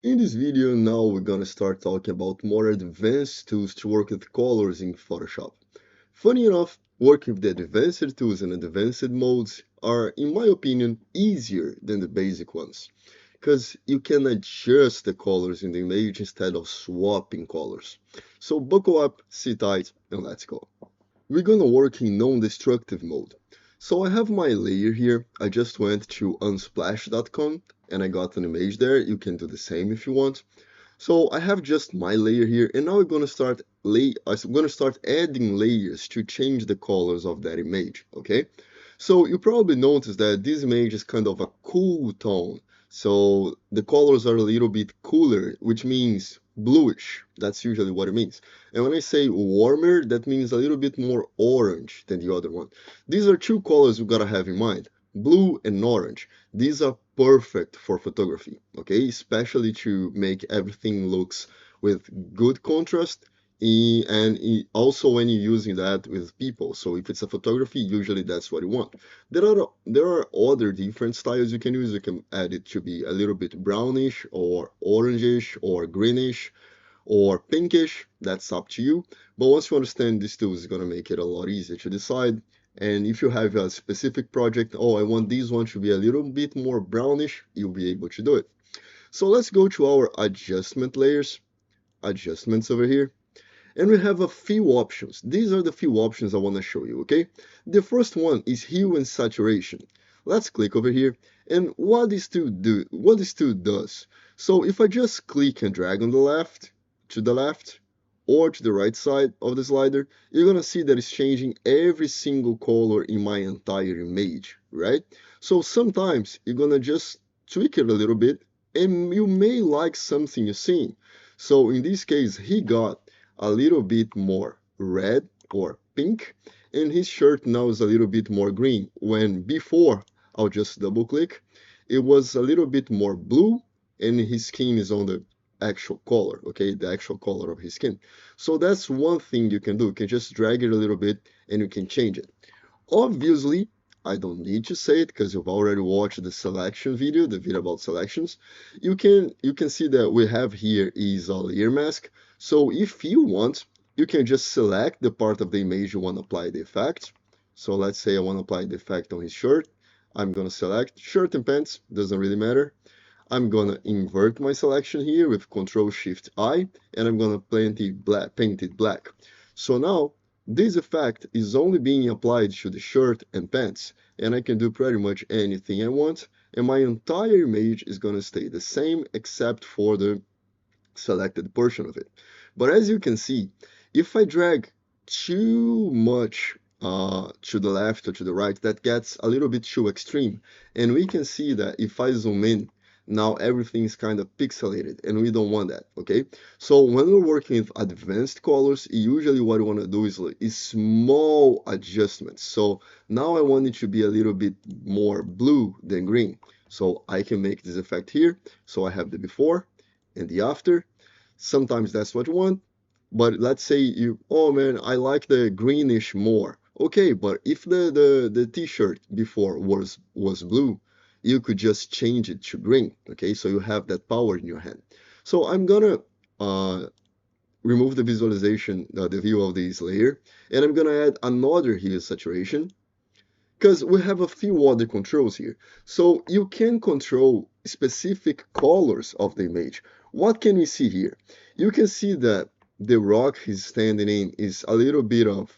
In this video, now we're gonna start talking about more advanced tools to work with colors in Photoshop. Funny enough, working with the advanced tools and advanced modes are, in my opinion, easier than the basic ones, because you can adjust the colors in the image instead of swapping colors. So buckle up, sit tight, and let's go. We're gonna work in non-destructive mode. So I have my layer here. I just went to unsplash.com and I got an image there. You can do the same if you want. So I have just my layer here, and now I'm gonna start adding layers to change the colors of that image, okay? So you probably noticed that this image is kind of a cool tone. So the colors are a little bit cooler, which means bluish. That's usually what it means. And when I say warmer, that means a little bit more orange than the other one. These are two colors you gotta have in mind, blue and orange. These are perfect for photography, okay? Especially to make everything looks with good contrast and also when you're using that with people. So if it's a photography, usually that's what you want. There are other different styles you can use. You can add it to be a little bit brownish or orangish or greenish or pinkish. That's up to you. But once you understand these tools, it's gonna make it a lot easier to decide. And if you have a specific project, oh, I want this one to be a little bit more brownish, you'll be able to do it. So let's go to our adjustment layers, adjustments over here. And we have a few options. These are the few options I want to show you, okay? The first one is hue and saturation. Let's click over here. And what this tool does. So if I just click and drag on the left, to the left, or to the right side of the slider, you're gonna see that it's changing every single color in my entire image, right? So sometimes you're gonna just tweak it a little bit and you may like something you're seeing. So in this case, he got a little bit more red or pink, and his shirt now is a little bit more green. When before, I'll just double click, it was a little bit more blue, and his skin is on the actual color, okay, the actual color of his skin. So that's one thing you can do. You can just drag it a little bit and you can change it. Obviously, I don't need to say it because you've already watched the selection video, the video about selections. You can see that we have here is a layer mask. So if you want, you can just select the part of the image you want to apply the effect. So let's say I want to apply the effect on his shirt. I'm going to select shirt and pants, doesn't really matter. I'm going to invert my selection here with Control Shift I, and I'm going to paint it black. So now this effect is only being applied to the shirt and pants, and I can do pretty much anything I want, and my entire image is going to stay the same except for the selected portion of it. But as you can see, if I drag too much to the left or to the right, that gets a little bit too extreme. And we can see that if I zoom in, now everything is kind of pixelated and we don't want that, okay? So when we're working with advanced colors, usually what we want to do is small adjustments. So now I want it to be a little bit more blue than green. So I can make this effect here. So I have the before and the after. Sometimes that's what you want. But let's say you, oh man, I like the greenish more. Okay, but if the t-shirt before was blue, you could just change it to green. Okay, so you have that power in your hand. So I'm gonna uh, remove the visualization, the view of this layer, and I'm gonna add another hue saturation because we have a few other controls here. So you can control specific colors of the image. What can we see here? You can see that the rock he's standing in is a little bit of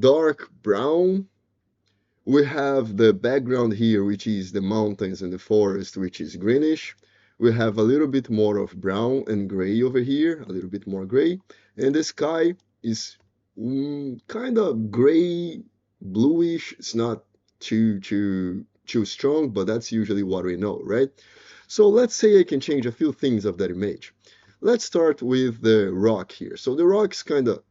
dark brown. We have the background here, which is the mountains and the forest, which is greenish. We have a little bit more of brown and gray over here, a little bit more gray. And the sky is kind of gray, bluish. It's not too strong, but that's usually what we know, right? So let's say I can change a few things of that image. Let's start with the rock here. So the rock is kind of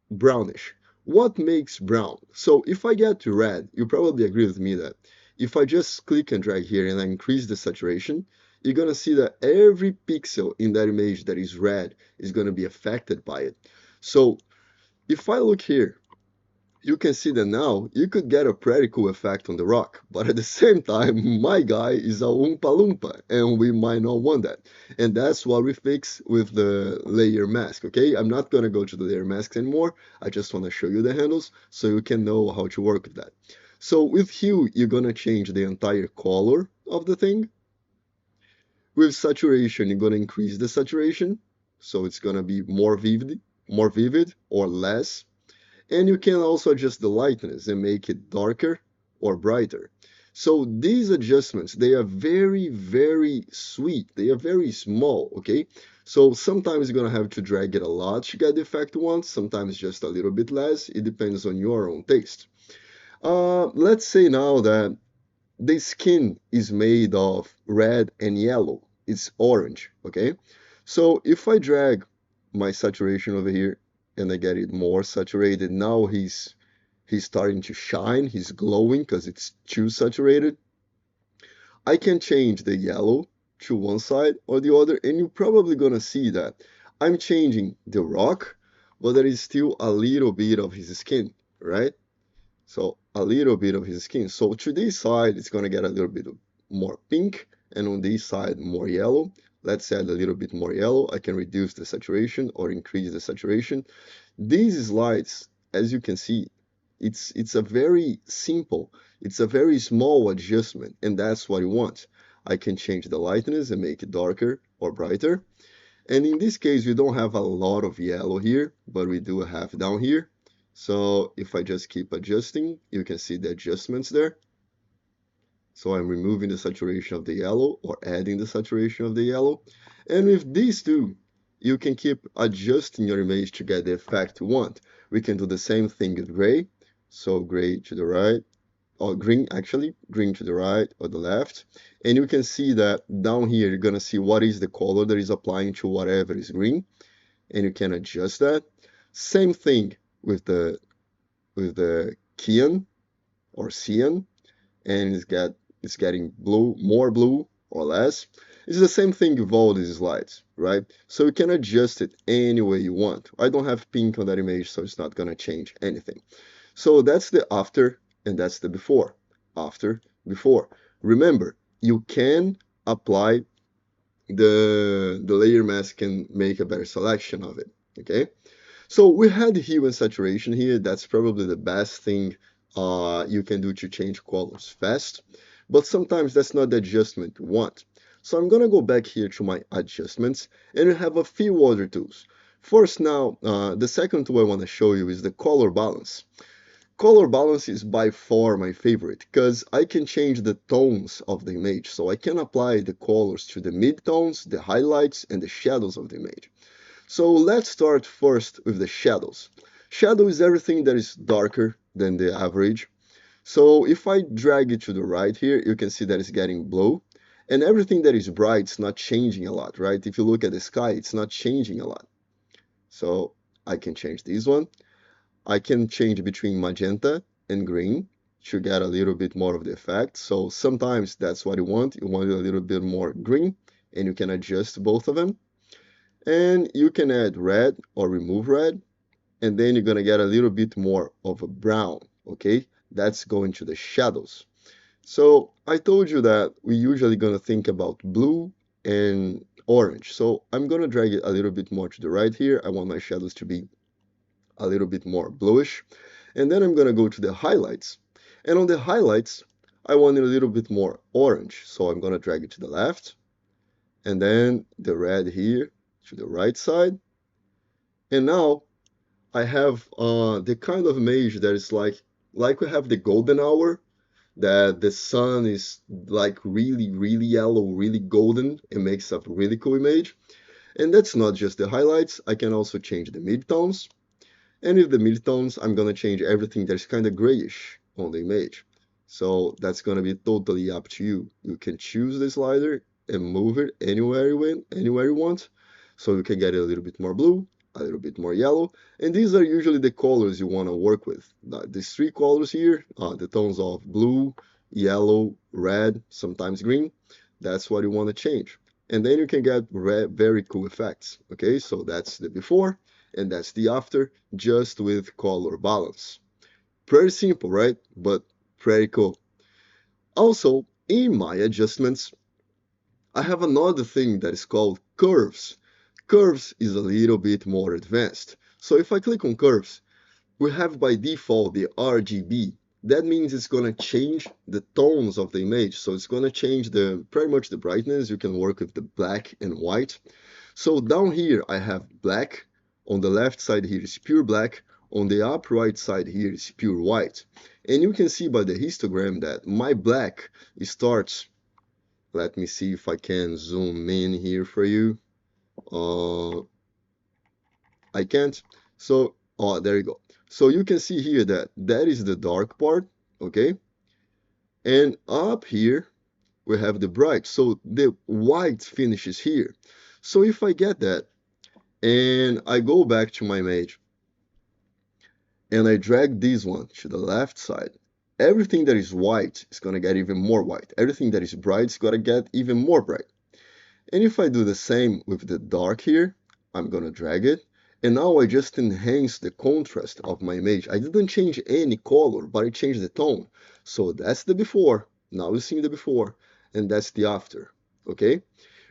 brownish. What makes brown? So if I get to red, you probably agree with me that if I just click and drag here and I increase the saturation, you're gonna see that every pixel in that image that is red is gonna be affected by it. So if I look here, you can see that now you could get a pretty cool effect on the rock, but at the same time, my guy is a Oompa Loompa, and we might not want that. And that's what we fix with the layer mask, okay? I'm not gonna go to the layer masks anymore. I just wanna show you the handles so you can know how to work with that. So with hue, you're gonna change the entire color of the thing. With saturation, you're gonna increase the saturation, so it's gonna be more vivid or less. And you can also adjust the lightness and make it darker or brighter. So these adjustments, they are very, very sweet. They are very small, okay? So sometimes you're gonna have to drag it a lot to get the effect you want, sometimes just a little bit less. It depends on your own taste. Let's say now that the skin is made of red and yellow. It's orange, okay? So if I drag my saturation over here and I get it more saturated, now he's starting to shine, he's glowing because it's too saturated. I can change the yellow to one side or the other, and you're probably gonna see that I'm changing the rock, but there is still a little bit of his skin, right? So a little bit of his skin. So to this side, it's gonna get a little bit more pink, and on this side, more yellow. Let's add a little bit more yellow. I can reduce the saturation or increase the saturation. These slides, as you can see, it's a very simple, it's a very small adjustment, and that's what you want. I can change the lightness and make it darker or brighter. And in this case, we don't have a lot of yellow here, but we do have down here. So if I just keep adjusting, you can see the adjustments there. So I'm removing the saturation of the yellow or adding the saturation of the yellow. And with these two, you can keep adjusting your image to get the effect you want. We can do the same thing with gray. So gray to the right, or green actually, green to the right or the left. And you can see that down here, you're gonna see what is the color that is applying to whatever is green, and you can adjust that. Same thing with the cyan or cyan, and it's getting blue, more blue or less. It's the same thing with all these slides, right? So you can adjust it any way you want. I don't have pink on that image, so it's not gonna change anything. So that's the after and that's the before. After, before. Remember, you can apply the layer mask and make a better selection of it, okay? So we had hue and saturation here. That's probably the best thing you can do to change colors fast, but sometimes that's not the adjustment you want. So I'm gonna go back here to my adjustments and I have a few other tools. First now, the second tool I want to show you is the color balance. Color balance is by far my favorite because I can change the tones of the image. So I can apply the colors to the midtones, the highlights, and the shadows of the image. So let's start first with the shadows. Shadow is everything that is darker than the average. So if I drag it to the right here, you can see that it's getting blue. And everything that is bright is not changing a lot, right? If you look at the sky, it's not changing a lot. So I can change this one. I can change between magenta and green to get a little bit more of the effect. So sometimes that's what you want. You want a little bit more green, and you can adjust both of them. And you can add red or remove red, and then you're gonna get a little bit more of a brown, okay? That's going to the shadows. So I told you that we usually gonna think about blue and orange. So I'm gonna drag it a little bit more to the right here. I want my shadows to be a little bit more bluish. And then I'm gonna go to the highlights. And on the highlights, I want it a little bit more orange. So I'm gonna drag it to the left, and then the red here to the right side. And now I have the kind of image that is like we have the golden hour, that the sun is like really, really yellow, really golden. It makes a really cool image. And that's not just the highlights. I can also change the midtones. And with the midtones, I'm gonna change everything that's kind of grayish on the image. So that's gonna be totally up to you. You can choose the slider and move it anywhere you want. So you can get it a little bit more blue, a little bit more yellow. And these are usually the colors you wanna work with. These three colors here, the tones of blue, yellow, red, sometimes green. That's what you wanna change. And then you can get very cool effects. Okay, so that's the before and that's the after, just with color balance. Pretty simple, right? But pretty cool. Also, in my adjustments, I have another thing that is called curves. Curves is a little bit more advanced. So if I click on curves, we have by default the RGB. That means it's going to change the tones of the image. So it's going to change the pretty much the brightness. You can work with the black and white. So down here I have black. On the left side here is pure black. On the upper right side here is pure white. And you can see by the histogram that my black starts. Let me see if I can zoom in here for you. Uh, I can't. So, oh, there you go. So you can see here that that is the dark part, okay? And up here, we have the bright. So the white finishes here. So if I get that and I go back to my image and I drag this one to the left side, everything that is white is going to get even more white. Everything that is bright is going to get even more bright. And if I do the same with the dark here, I'm gonna drag it. And now I just enhance the contrast of my image. I didn't change any color, but I changed the tone. So that's the before. Now you're seeing the before. And that's the after. Okay?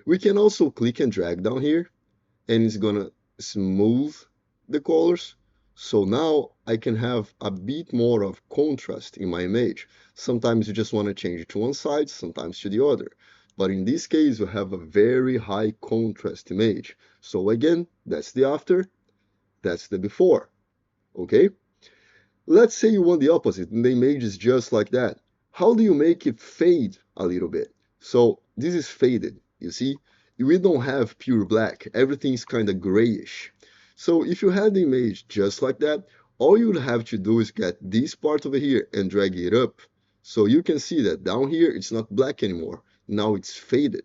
We can also click and drag down here, and it's gonna smooth the colors. So now I can have a bit more of contrast in my image. Sometimes you just want to change it to one side, sometimes to the other. But in this case, you have a very high contrast image. So again, that's the after, that's the before. Okay? Let's say you want the opposite, and the image is just like that. How do you make it fade a little bit? So this is faded, you see? We don't have pure black. Everything's kind of grayish. So if you had the image just like that, all you would have to do is get this part over here and drag it up. So you can see that down here, it's not black anymore. Now it's faded.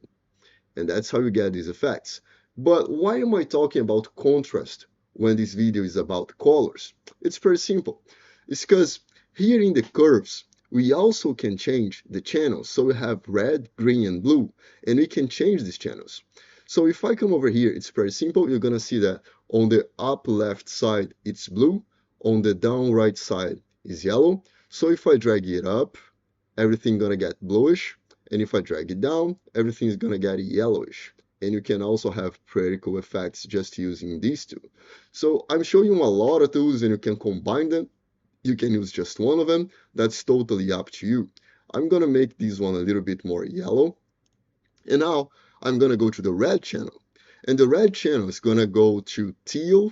And that's how you get these effects. But why am I talking about contrast when this video is about colors? It's pretty simple. It's because here in the curves, we also can change the channels. So we have red, green, and blue, and we can change these channels. So if I come over here, it's pretty simple. You're going to see that on the up left side, it's blue. On the down right side is yellow. So if I drag it up, everything gonna get bluish. And if I drag it down, everything's gonna get yellowish. And you can also have pretty cool effects just using these two. So I'm showing you a lot of tools and you can combine them. You can use just one of them. That's totally up to you. I'm gonna make this one a little bit more yellow. And now I'm gonna go to the red channel. And the red channel is gonna go to teal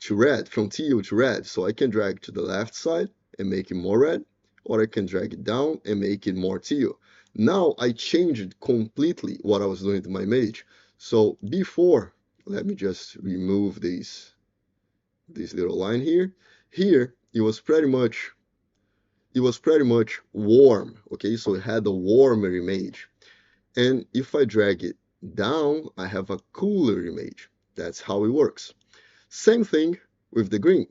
to red, from teal to red. So I can drag to the left side and make it more red, or I can drag it down and make it more teal. Now I changed completely what I was doing to my image. So before, let me just remove this little line here. Here it was pretty much warm, okay? So it had a warmer image. And if I drag it down, I have a cooler image. That's how it works. Same thing with the green.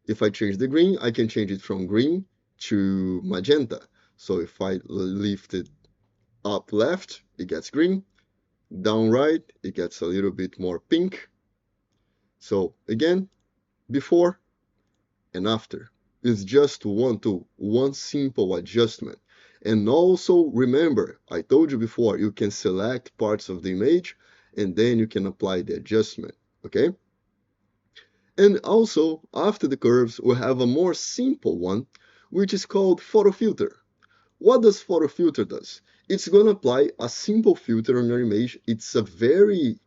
If I change the green, I can change it from green to magenta. So if I lift it up left, it gets green. Down right, it gets a little bit more pink. So again, before and after. It's just one tool, one simple adjustment. And also remember, I told you before, you can select parts of the image and then you can apply the adjustment, okay? And also, after the curves, we have a more simple one, which is called photo filter. What does photo filter does? It's going to apply a simple filter on your image. It's a very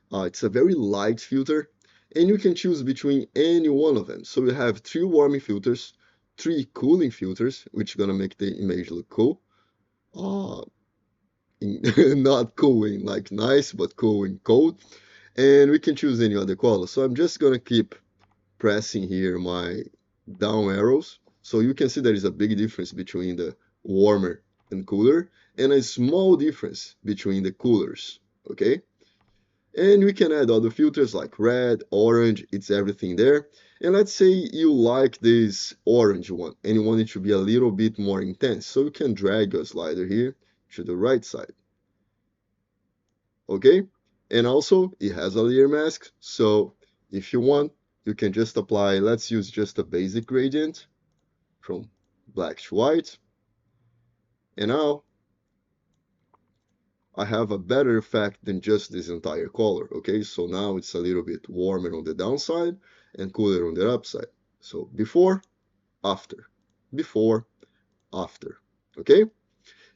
light filter, and you can choose between any one of them. So we have three warming filters, three cooling filters, which are going to make the image look cool. Uh, not cool in like nice, but cool in cold. And we can choose any other color. So I'm just going to keep pressing here my down arrows. So you can see there is a big difference between the warmer and cooler, and a small difference between the coolers, okay? And we can add other filters like red, orange, it's everything there. And let's say you like this orange one and you want it to be a little bit more intense. So you can drag a slider here to the right side, okay? And also it has a layer mask. So if you want, you can just apply, let's use just a basic gradient. from black to white. And now I have a better effect than just this entire color, okay? So now it's a little bit warmer on the downside and cooler on the upside. So before, after, before, after, okay?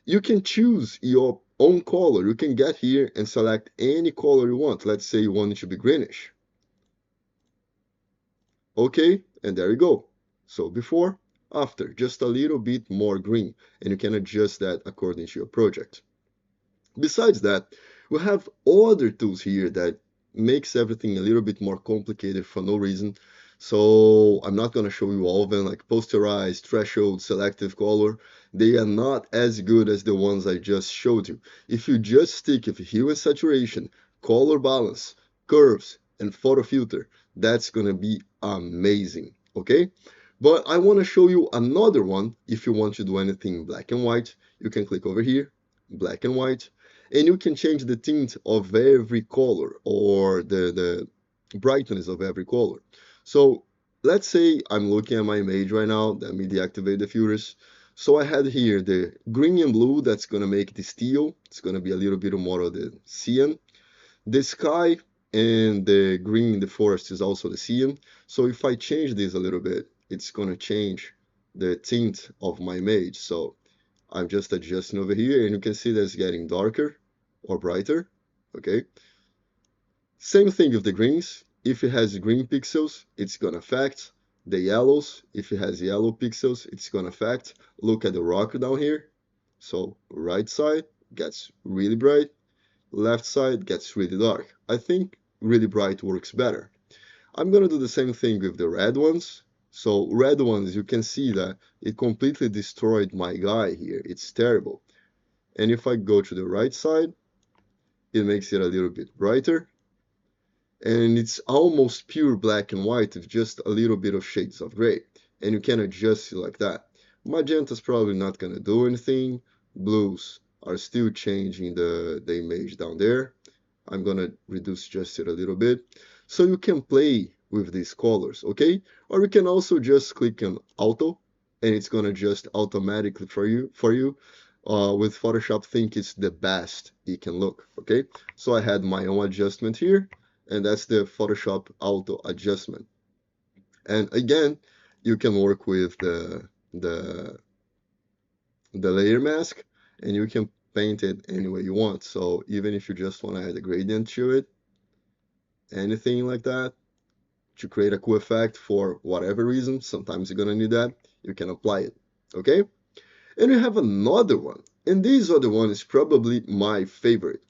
You can choose your own color. You can get here and select any color you want. Let's say you want it to be greenish. Okay, and there you go. So before, after, just a little bit more green, and you can adjust that according to your project. Besides that, we have other tools here that makes everything a little bit more complicated for no reason. So I'm not going to show you all of them, like posterize, threshold, selective color. They are not as good as the ones I just showed you. If you just stick with hue and saturation, color balance, curves, and photo filter, that's going to be amazing, okay? But I want to show you another one. If you want to do anything in black and white, you can click over here, black and white, and you can change the tint of every color or the brightness of every color. So let's say I'm looking at my image right now. Let me deactivate the filters. So I had here the green and blue. That's going to make the steel. It's going to be a little bit more of the cyan. The sky and the green in the forest is also the cyan. So if I change this a little bit, it's going to change the tint of my image. So I'm just adjusting over here, and you can see that it's getting darker or brighter, okay? Same thing with the greens. If it has green pixels, it's gonna affect. The yellows, if it has yellow pixels, it's gonna affect. Look at the rock down here. So right side gets really bright, left side gets really dark. I think really bright works better. I'm gonna do the same thing with the red ones. So red ones, you can see that it completely destroyed my guy here. It's terrible. And if I go to the right side, it makes it a little bit brighter. And it's almost pure black and white with just a little bit of shades of gray. And you can adjust it like that. Magenta's probably not going to do anything. Blues are still changing the image down there. I'm going to reduce just it a little bit. So you can play with these colors, okay? Or you can also just click on auto and it's going to adjust automatically for you. With Photoshop, think it's the best it can look, okay? So I had my own adjustment here, and that's the Photoshop auto adjustment. And again, you can work with the the layer mask, and you can paint it any way you want. So even if you just want to add a gradient to it, anything like that, to create a cool effect for whatever reason, sometimes you're gonna need that, you can apply it, okay? And we have another one, and this other one is probably my favorite.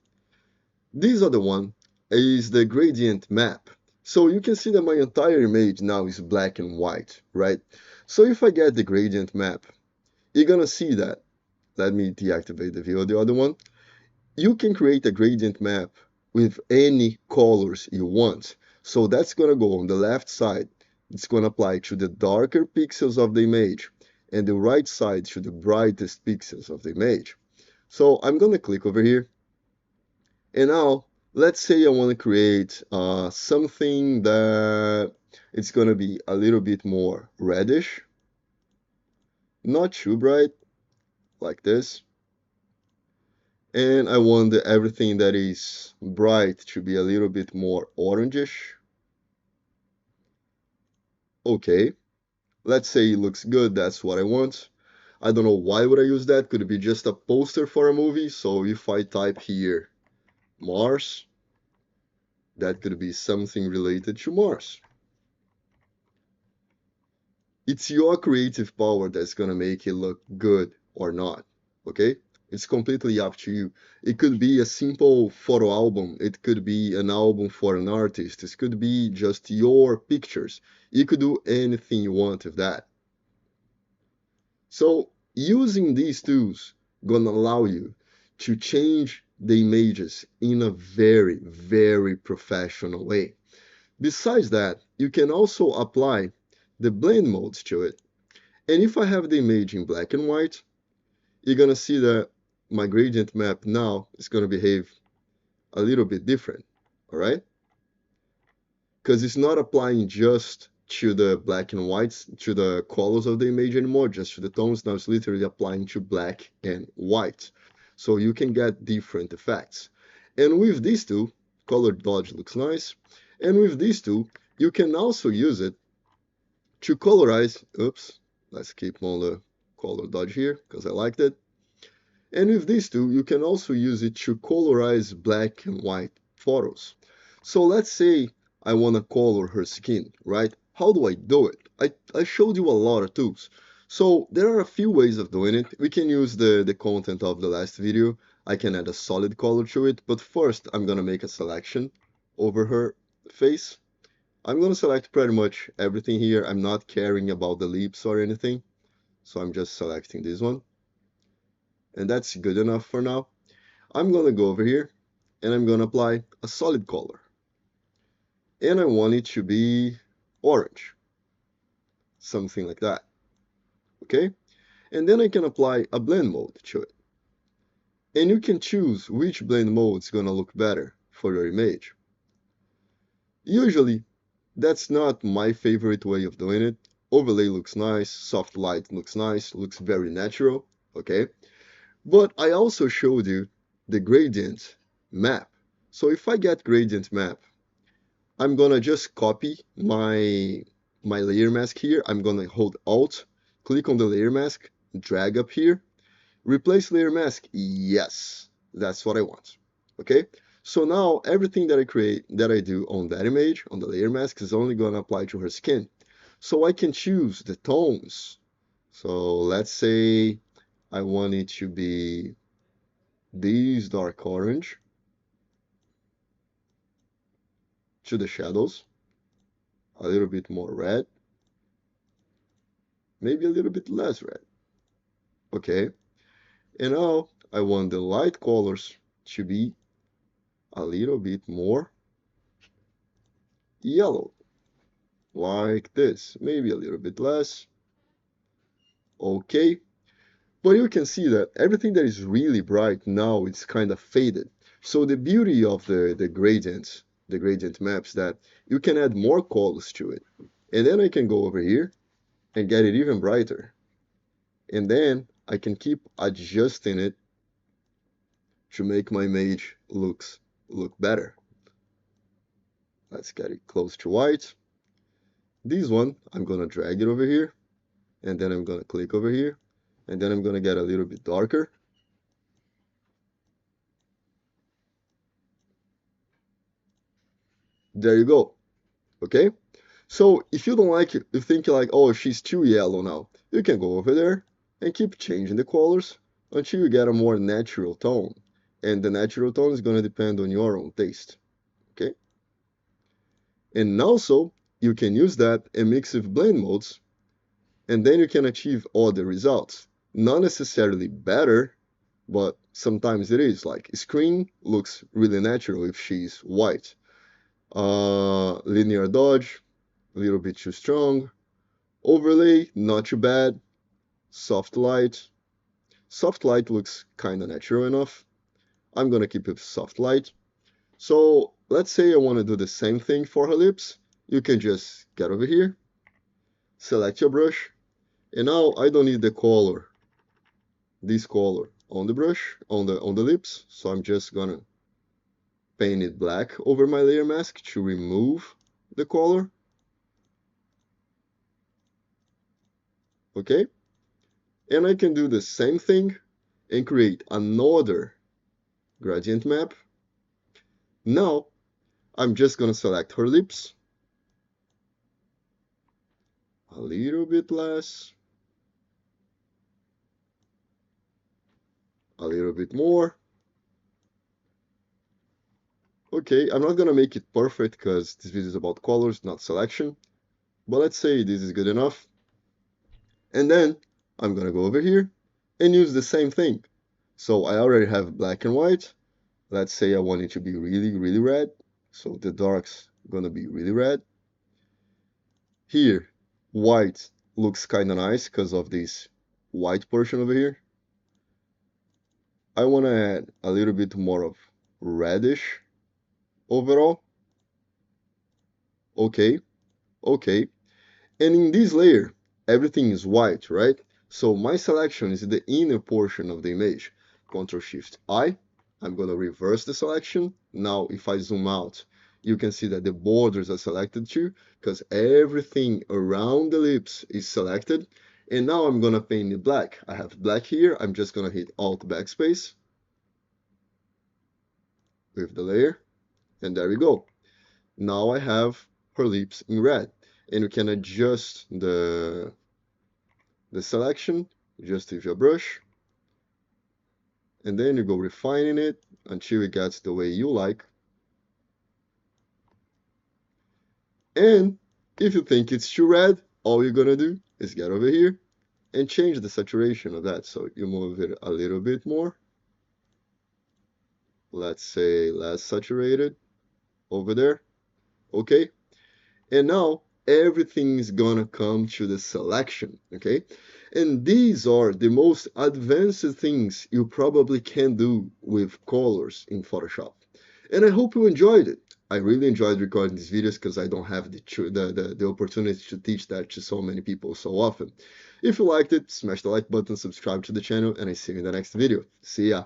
This other one is the gradient map. So you can see that my entire image now is black and white, right? So if I get the gradient map, you're gonna see that. Let me deactivate the view of the other one. You can create a gradient map with any colors you want. So that's gonna go on the left side. It's gonna apply to the darker pixels of the image, and the right side to the brightest pixels of the image. So I'm gonna click over here, and now let's say I want to create something that it's gonna be a little bit more reddish, not too bright, like this. And I want everything that is bright to be a little bit more orangish. Okay, let's say it looks good, that's what I want. I don't know why would I use that, could it be just a poster for a movie? So if I type here Mars, that could be something related to Mars. It's your creative power that's gonna make it look good or not, okay? It's completely up to you. It could be a simple photo album. It could be an album for an artist. It could be just your pictures. You could do anything you want with that. So using these tools gonna allow you to change the images in a very, very professional way. Besides that, you can also apply the blend modes to it. And if I have the image in black and white, you're gonna see that my gradient map now is gonna behave a little bit different, all right? Because it's not applying just to the black and whites, to the colors of the image anymore, just to the tones. Now it's literally applying to black and white. So you can get different effects. And with these two, color dodge looks nice. And with these two, you can also use it to colorize. Oops, let's keep on the color dodge here because I liked it. And with these two, you can also use it to colorize black and white photos. So let's say I want to color her skin, right? How do I do it? I showed you a lot of tools. So there are a few ways of doing it. We can use the content of the last video. I can add a solid color to it, but first I'm gonna make a selection over her face. I'm gonna select pretty much everything here. I'm not caring about the lips or anything. So I'm just selecting this one. And that's good enough for now. I'm gonna go over here and I'm gonna apply a solid color. And I want it to be orange, something like that, okay? And then I can apply a blend mode to it. And you can choose which blend mode is gonna look better for your image. Usually, that's not my favorite way of doing it. Overlay looks nice, soft light looks nice, looks very natural, okay? But I also showed you the gradient map. So if I get gradient map, I'm gonna just copy my layer mask here. I'm gonna hold Alt, click on the layer mask, drag up here, replace layer mask. Yes, that's what I want. Okay, so now everything that I create, that I do on that image, on the layer mask, is only gonna apply to her skin. So I can choose the tones. So let's say I want it to be this dark orange to the shadows, a little bit more red, maybe a little bit less red. Okay, and now I want the light colors to be a little bit more yellow, like this, maybe a little bit less. Okay, but you can see that everything that is really bright now it's kind of faded. So the beauty of the gradient maps, that you can add more colors to it. And then I can go over here and get it even brighter. And then I can keep adjusting it to make my image look better. Let's get it close to white. This one, I'm gonna drag it over here, and then I'm gonna click over here, and then I'm gonna get a little bit darker. There you go, okay? So if you don't like it, you think like, oh, she's too yellow now, you can go over there and keep changing the colors until you get a more natural tone. And the natural tone is gonna depend on your own taste, okay? And also, you can use that and mix with blend modes, and then you can achieve all the results. Not necessarily better, but sometimes it is. Like screen looks really natural if she's white. Linear dodge, a little bit too strong. Overlay, not too bad. Soft light. Soft light looks kind of natural enough. I'm gonna keep it soft light. So let's say I want to do the same thing for her lips. You can just get over here, select your brush, and now I don't need the color, this color on the brush, on the lips. So I'm just gonna paint it black over my layer mask to remove the color. Okay, and I can do the same thing and create another gradient map. Now I'm just gonna select her lips, a little bit less, a little bit more. Okay, I'm not gonna make it perfect because this video is about colors, not selection, but let's say this is good enough. And then I'm gonna go over here and use the same thing. So I already have black and white. Let's say I want it to be really, really red. So the dark's gonna be really red. Here, white looks kind of nice because of this white portion over here. I want to add a little bit more of reddish overall. Okay, okay. And in this layer, everything is white, right? So my selection is the inner portion of the image. Ctrl Shift I. I'm going to reverse the selection. Now, if I zoom out, you can see that the borders are selected too, because everything around the lips is selected. And now I'm going to paint it black. I have black here. I'm just going to hit Alt Backspace with the layer. And there we go. Now I have her lips in red. And you can adjust the selection just with your brush, and then you go refining it until it gets the way you like. And if you think it's too red, all you're gonna do is get over here and change the saturation of that. So you move it a little bit more, let's say less saturated over there. Okay, and now everything is gonna come to the selection. Okay, and these are the most advanced things you probably can do with colors in Photoshop. And I hope you enjoyed it. I really enjoyed recording these videos because I don't have the opportunity to teach that to so many people so often. If you liked it, smash the like button, subscribe to the channel, and I see you in the next video. See ya!